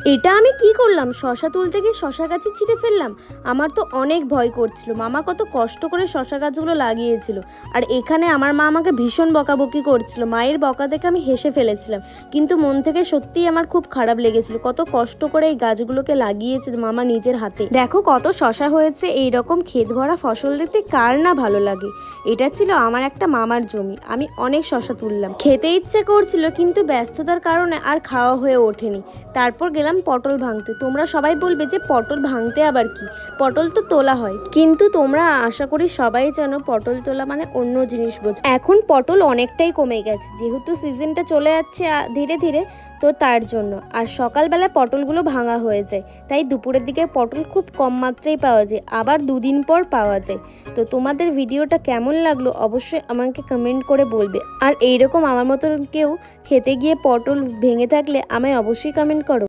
এটা আমি কি করলাম? শশা তুলতে গিয়ে শশা গাছে ছিঁড়ে ফেললাম। আমার তো অনেক ভয় করছিল। মামা কত কষ্ট করে শশা গাছগুলো লাগিয়েছিল, আর এখানে আমার মা আমাকে ভীষণ বকাবকি করছিল। মায়ের বকা দেখে আমি হেসে ফেলেছিলাম, কিন্তু মন থেকে সত্যিই আমার খুব খারাপ লেগেছিল। কত কষ্ট করে এই গাছগুলোকে লাগিয়েছে মামা নিজের হাতে। দেখো কত শশা হয়েছে। এইরকম ক্ষেত ভরা ফসল দেখতে কার না ভালো লাগে। এটা ছিল আমার একটা মামার জমি। আমি অনেক শশা তুললাম, খেতে ইচ্ছে করছিল, কিন্তু ব্যস্ততার কারণে আর খাওয়া হয়ে ওঠেনি। তারপর গেলাম পটল ভাঙতে। তোমরা সবাই বলবে যে পটল ভাঙতে আবার কি, পটল তো তোলা হয়, কিন্তু তোমরা আশা করি সবাই জানো পটল তোলা মানে অন্য জিনিস বোঝো। এখন পটল অনেকটাই কমে গেছে, যেহেতু সিজনটা চলে যাচ্ছে ধীরে ধীরে, তো তার জন্য। আর সকালবেলা পটলগুলো ভাঙা হয়ে যায়, তাই দুপুরের দিকে পটল খুব কম মাত্রায় পাওয়া যায়, আবার দুদিন পর পাওয়া যায়। তো তোমাদের ভিডিওটা কেমন লাগলো অবশ্যই আমাকে কমেন্ট করে বলবে। আর এইরকম আমার মতন কেউ খেতে গিয়ে পটল ভেঙে থাকলে আমায় অবশ্যই কমেন্ট করো।